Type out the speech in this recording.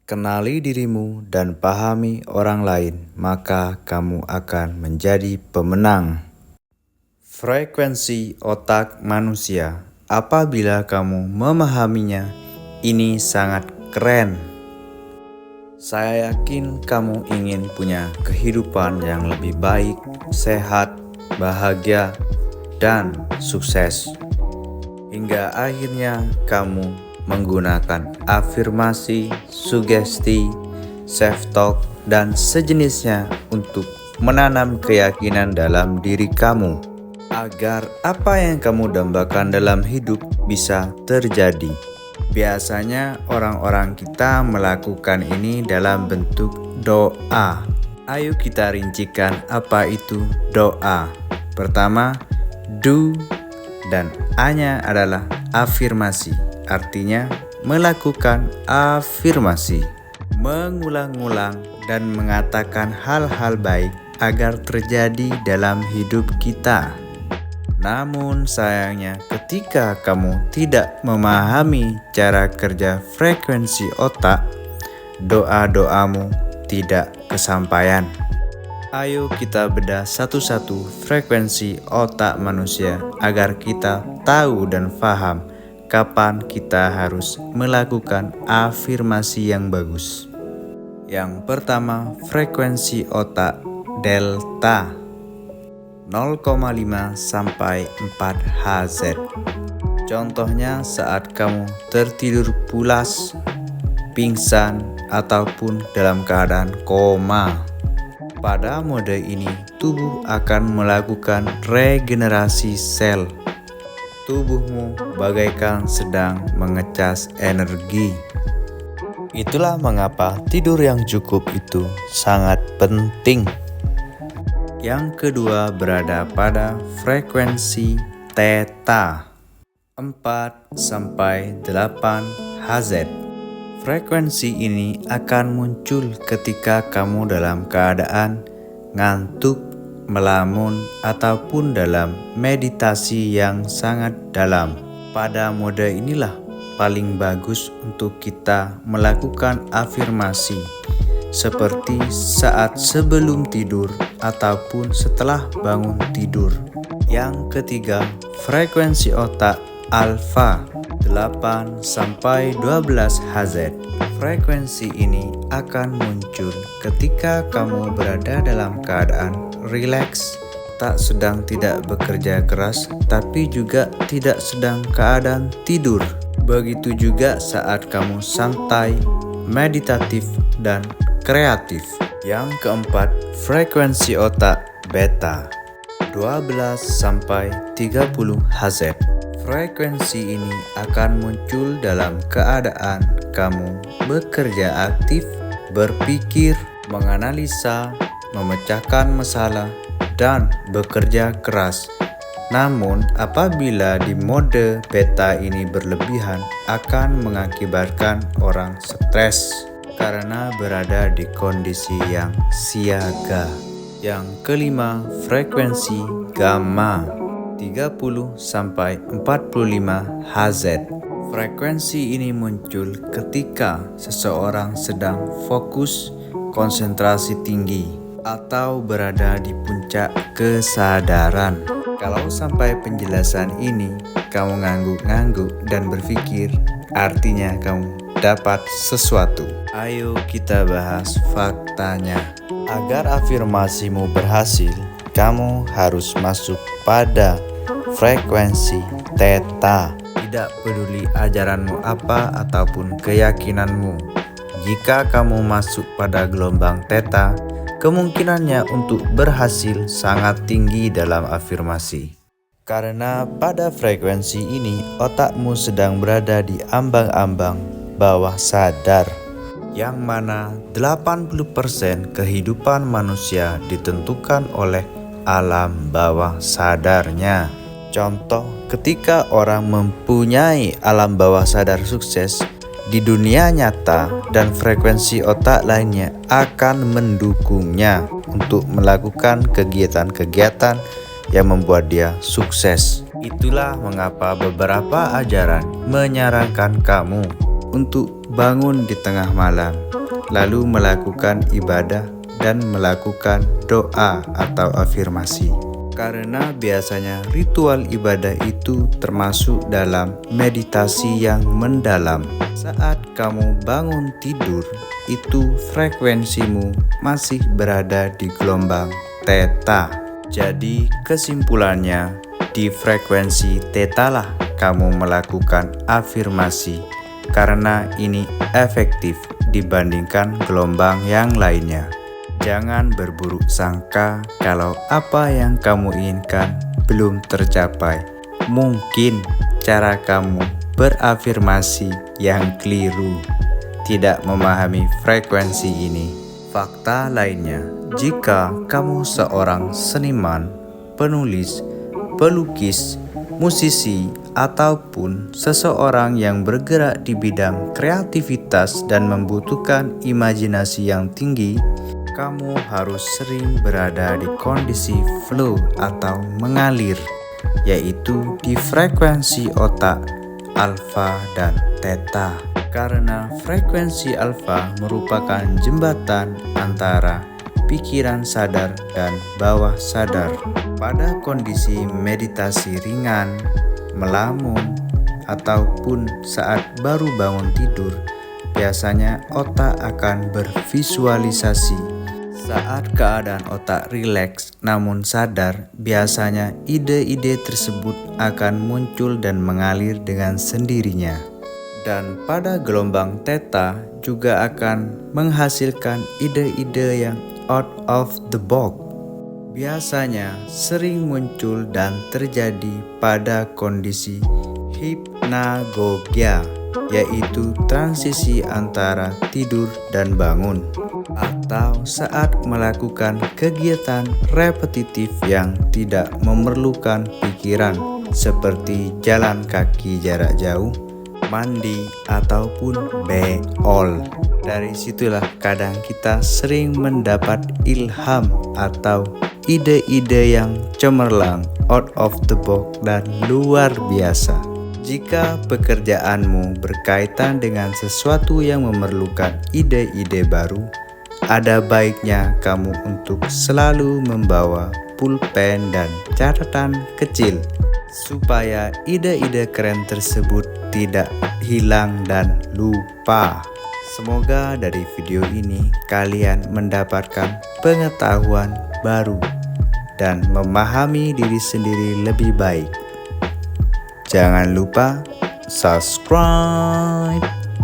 Kenali dirimu dan pahami orang lain, maka kamu akan menjadi pemenang. Frekuensi otak manusia, apabila kamu memahaminya, ini sangat keren. Saya yakin kamu ingin punya kehidupan yang lebih baik, sehat, bahagia, dan sukses. Hingga akhirnya kamu menggunakan afirmasi, sugesti, self-talk, dan sejenisnya untuk menanam keyakinan dalam diri kamu agar apa yang kamu dambakan dalam hidup bisa terjadi. Biasanya orang-orang kita melakukan ini dalam bentuk doa. Ayo kita rincikan apa itu doa. Pertama, do, dan A-nya adalah afirmasi. Artinya melakukan afirmasi, mengulang-ulang dan mengatakan hal-hal baik agar terjadi dalam hidup kita. Namun sayangnya ketika kamu tidak memahami cara kerja frekuensi otak, doa-doamu tidak kesampaian. Ayo kita bedah satu-satu frekuensi otak manusia agar kita tahu dan paham kapan kita harus melakukan afirmasi yang bagus. Yang pertama, frekuensi otak delta. 0,5 sampai 4 Hz. Contohnya saat kamu tertidur pulas, pingsan, ataupun dalam keadaan koma. Pada mode ini, tubuh akan melakukan regenerasi sel. Tubuhmu bagaikan sedang mengecas energi. Itulah mengapa tidur yang cukup itu sangat penting. Yang kedua berada pada frekuensi theta 4 sampai 8 Hz. Frekuensi ini akan muncul ketika kamu dalam keadaan ngantuk, melamun, ataupun dalam meditasi yang sangat dalam. Pada mode inilah paling bagus untuk kita melakukan afirmasi, seperti saat sebelum tidur ataupun setelah bangun tidur. Yang ketiga, frekuensi otak alfa 8 sampai 12 Hz. Frekuensi ini akan muncul ketika kamu berada dalam keadaan rileks, tak sedang tidak bekerja keras, tapi juga tidak sedang keadaan tidur. Begitu juga saat kamu santai, meditatif, dan kreatif. Yang keempat, frekuensi otak beta 12 sampai 30 Hz. Frekuensi ini akan muncul dalam keadaan kamu bekerja aktif, berpikir, menganalisa, memecahkan masalah, dan bekerja keras. Namun, apabila di mode beta ini berlebihan, akan mengakibatkan orang stres karena berada di kondisi yang siaga. Yang kelima, frekuensi gamma 30 sampai 45 Hz. Frekuensi ini muncul ketika seseorang sedang fokus, konsentrasi tinggi, atau berada di puncak kesadaran. Kalau sampai penjelasan ini kamu ngangguk-ngangguk dan berpikir, artinya kamu dapat sesuatu. Ayo kita bahas faktanya. Agar afirmasimu berhasil, kamu harus masuk pada frekuensi theta. Tidak peduli ajaranmu apa ataupun keyakinanmu. Jika kamu masuk pada gelombang theta, kemungkinannya untuk berhasil sangat tinggi dalam afirmasi. Karena pada frekuensi ini otakmu sedang berada di ambang-ambang bawah sadar, yang mana 80% kehidupan manusia ditentukan oleh alam bawah sadarnya. Contoh, ketika orang mempunyai alam bawah sadar sukses di dunia nyata, dan frekuensi otak lainnya akan mendukungnya untuk melakukan kegiatan-kegiatan yang membuat dia sukses. Itulah mengapa beberapa ajaran menyarankan kamu untuk bangun di tengah malam, lalu melakukan ibadah dan melakukan doa atau afirmasi. Karena biasanya ritual ibadah itu termasuk dalam meditasi yang mendalam. Saat kamu bangun tidur, itu frekuensimu masih berada di gelombang Theta. Jadi kesimpulannya, di frekuensi Theta lah kamu melakukan afirmasi, karena ini efektif dibandingkan gelombang yang lainnya. Jangan berburuk sangka kalau apa yang kamu inginkan belum tercapai. Mungkin cara kamu berafirmasi yang keliru, tidak memahami frekuensi ini. Fakta lainnya, jika kamu seorang seniman, penulis, pelukis, musisi, ataupun seseorang yang bergerak di bidang kreativitas dan membutuhkan imajinasi yang tinggi, kamu harus sering berada di kondisi flow atau mengalir, yaitu di frekuensi otak alfa dan theta. Karena frekuensi alfa merupakan jembatan antara pikiran sadar dan bawah sadar. Pada kondisi meditasi ringan, melamun, ataupun saat baru bangun tidur, biasanya otak akan bervisualisasi. Saat keadaan otak rileks namun sadar, biasanya ide-ide tersebut akan muncul dan mengalir dengan sendirinya. Dan pada gelombang theta juga akan menghasilkan ide-ide yang out of the box. Biasanya sering muncul dan terjadi pada kondisi hypnagogia, yaitu transisi antara tidur dan bangun, atau saat melakukan kegiatan repetitif yang tidak memerlukan pikiran seperti jalan kaki jarak jauh, mandi, ataupun beol. Dari situlah kadang kita sering mendapat ilham atau ide-ide yang cemerlang, out of the box dan luar biasa. Jika pekerjaanmu berkaitan dengan sesuatu yang memerlukan ide-ide baru, ada baiknya kamu untuk selalu membawa pulpen dan catatan kecil, supaya ide-ide keren tersebut tidak hilang dan lupa. Semoga dari video ini kalian mendapatkan pengetahuan baru dan memahami diri sendiri lebih baik. Jangan lupa subscribe.